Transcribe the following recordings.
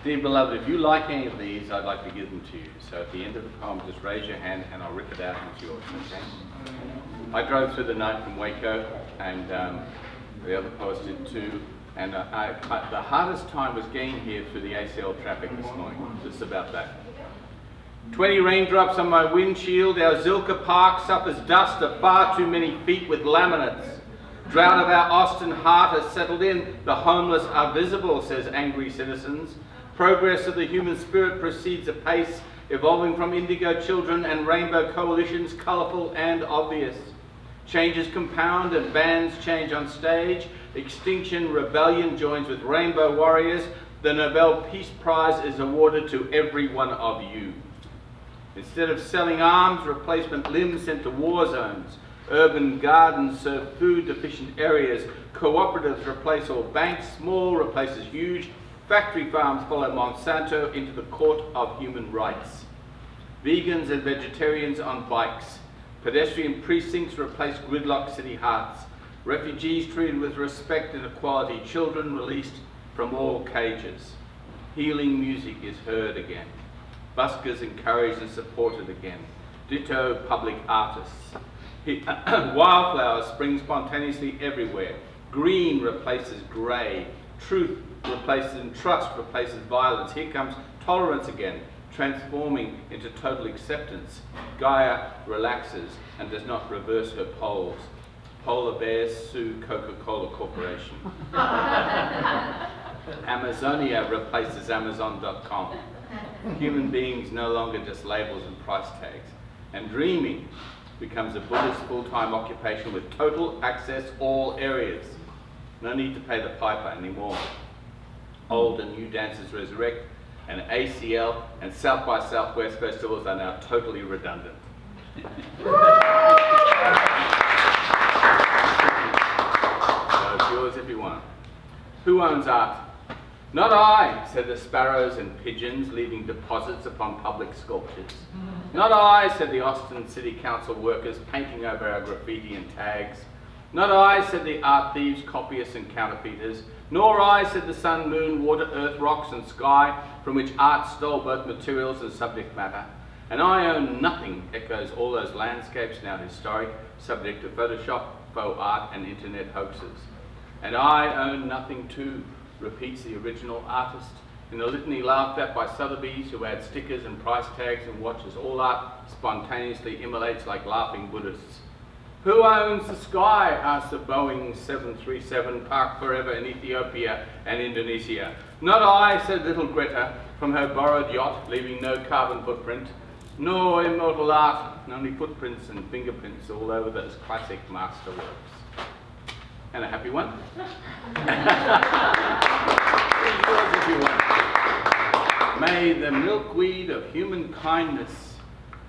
Dear beloved, if you like any of these, I'd like to give them to you. So at the end of the poem, just raise your hand and I'll rip it out and it's yours, okay? I drove through the night from Waco, and the other poets did too. And the hardest time was getting here through the ACL traffic this morning, just about that. 20 raindrops on my windshield, our Zilker Park suffers dust of far too many feet with laminates. Drought of our Austin heart has settled in, the homeless are visible, says angry citizens. Progress of the human spirit proceeds apace, evolving from indigo children and rainbow coalitions, colourful and obvious. Changes compound and bands change on stage. Extinction Rebellion joins with Rainbow Warriors. The Nobel Peace Prize is awarded to every one of you. Instead of selling arms, replacement limbs sent to war zones. Urban gardens serve food deficient areas. Cooperatives replace all banks. Small replaces huge. Factory farms follow Monsanto into the court of human rights. Vegans and vegetarians on bikes. Pedestrian precincts replace gridlock city hearts. Refugees treated with respect and equality. Children released from all cages. Healing music is heard again. Buskers encouraged and supported again. Ditto public artists. Wildflowers spring spontaneously everywhere. Green replaces grey. Truth replaces and trust replaces violence. Here comes tolerance again, transforming into total acceptance. Gaia relaxes and does not reverse her poles. Polar bears sue Coca-Cola Corporation. Amazonia replaces Amazon.com. Human beings no longer just labels and price tags. And dreaming becomes a Buddhist full-time occupation with total access all areas. No need to pay the piper anymore. Old and new dances resurrect, and ACL and South by Southwest festivals are now totally redundant. So it's yours if you want. Who owns art? Not I, said the sparrows and pigeons, leaving deposits upon public sculptures. Not I, said the Austin City Council workers, painting over our graffiti and tags. Not I, said the art thieves, copyists and counterfeiters. Nor I, said the sun, moon, water, earth, rocks and sky, from which art stole both materials and subject matter. And I own nothing, echoes all those landscapes now historic, subject to Photoshop, faux art and internet hoaxes. And I own nothing too, repeats the original artist, in a litany laughed at by Sotheby's, who add stickers and price tags and watches all art spontaneously immolates like laughing Buddhists. Who owns the sky? Asked the Boeing 737 parked forever in Ethiopia and Indonesia. Not I, said little Greta, from her borrowed yacht, leaving no carbon footprint. Nor immortal art, only footprints and fingerprints all over those classic masterworks. And a happy one? If you want. May the milkweed of human kindness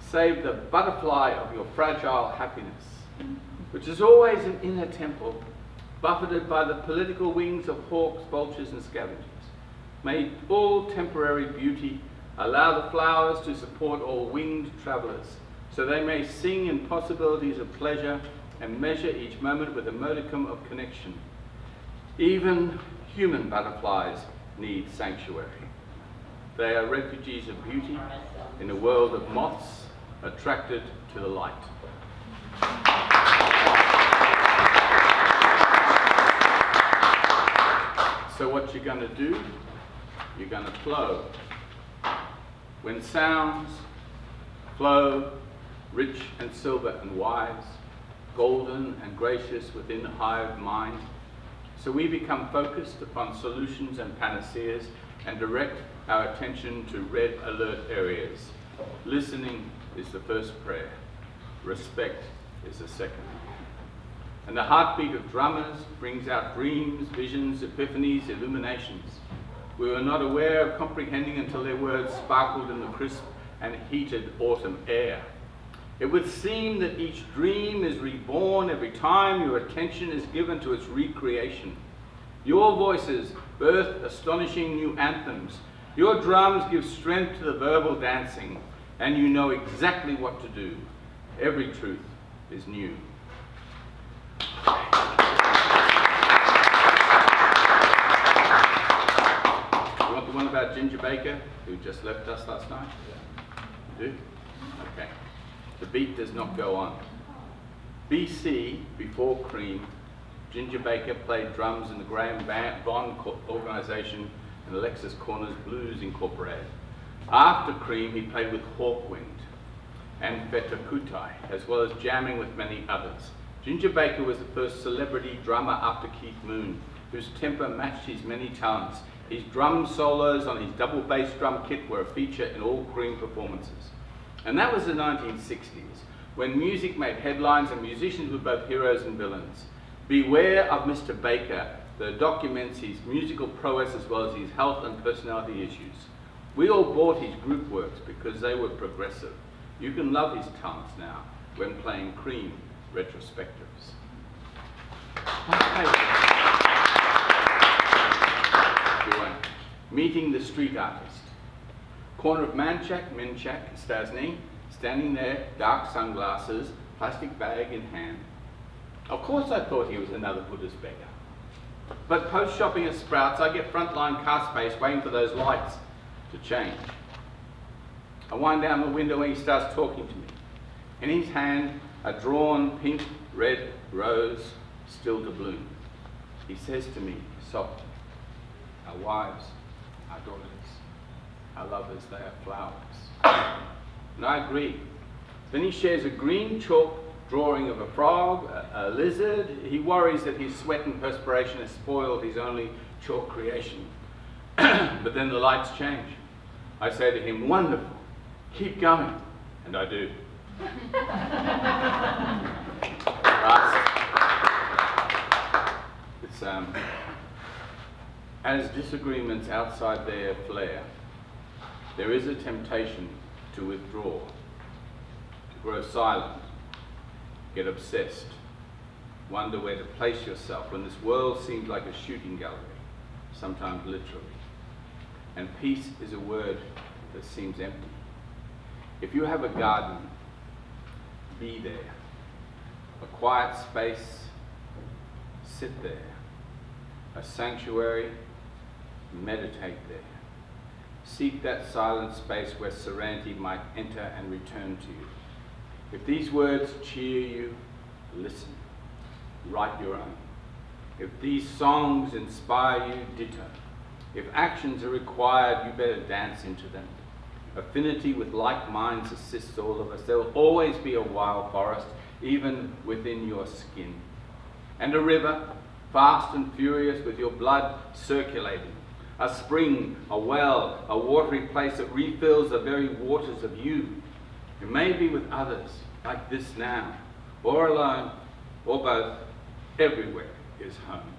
save the butterfly of your fragile happiness, which is always an inner temple, buffeted by the political wings of hawks, vultures and scavengers. May all temporary beauty allow the flowers to support all winged travellers, so they may sing in possibilities of pleasure and measure each moment with a modicum of connection. Even human butterflies need sanctuary. They are refugees of beauty in a world of moths attracted to the light. So what you're going to do, you're going to flow. When sounds flow, rich and silver and wise, golden and gracious within a hive mind, so we become focused upon solutions and panaceas and direct our attention to red alert areas. Listening is the first prayer. Respect is the second. And the heartbeat of drummers brings out dreams, visions, epiphanies, illuminations. We were not aware of comprehending until their words sparkled in the crisp and heated autumn air. It would seem that each dream is reborn every time your attention is given to its recreation. Your voices birth astonishing new anthems. Your drums give strength to the verbal dancing, and you know exactly what to do. Every truth is new. You want the one about about Ginger Baker, who just left us last night? You do? Okay. The beat does not go on. BC, before Cream, Ginger Baker played drums in the Graham Bond organisation and Alexis Corner's Blues Incorporated. After Cream, he played with Hawkwind and Feta Kutai, as well as jamming with many others. Ginger Baker was the first celebrity drummer after Keith Moon, whose temper matched his many talents. His drum solos on his double bass drum kit were a feature in all Cream performances. And that was the 1960s, when music made headlines and musicians were both heroes and villains. Beware of Mr. Baker, that documents his musical prowess as well as his health and personality issues. We all bought his group works because they were progressive. You can love his talents now when playing Cream retrospectives. Okay. Meeting the street artist. Corner of Minchak, Stasny, standing there, dark sunglasses, plastic bag in hand. Of course I thought he was another Buddhist beggar. But post-shopping at Sprouts, I get frontline car space waiting for those lights to change. I wind down the window and he starts talking to me. In his hand, a drawn pink, red rose, still to bloom. He says to me softly, our wives, our daughters, our lovers, they are flowers. And I agree. Then he shares a green chalk drawing of a frog, a lizard. He worries that his sweat and perspiration has spoiled his only chalk creation. But then the lights change. I say to him, wonderful, keep going. And I do. It's, as disagreements outside their flare, there is a temptation to withdraw, to grow silent, get obsessed, wonder where to place yourself when this world seems like a shooting gallery, sometimes literally. And peace is a word that seems empty. If you have a garden, be there. A quiet space, sit there. A sanctuary, meditate there. Seek that silent space where serenity might enter and return to you. If these words cheer you, listen. Write your own. If these songs inspire you, ditto. If actions are required, you better dance into them. Affinity with like minds assists all of us. There will always be a wild forest, even within your skin. And a river, fast and furious with your blood circulating. A spring, a well, a watery place that refills the very waters of you. You may be with others, like this now, or alone, or both. Everywhere is home.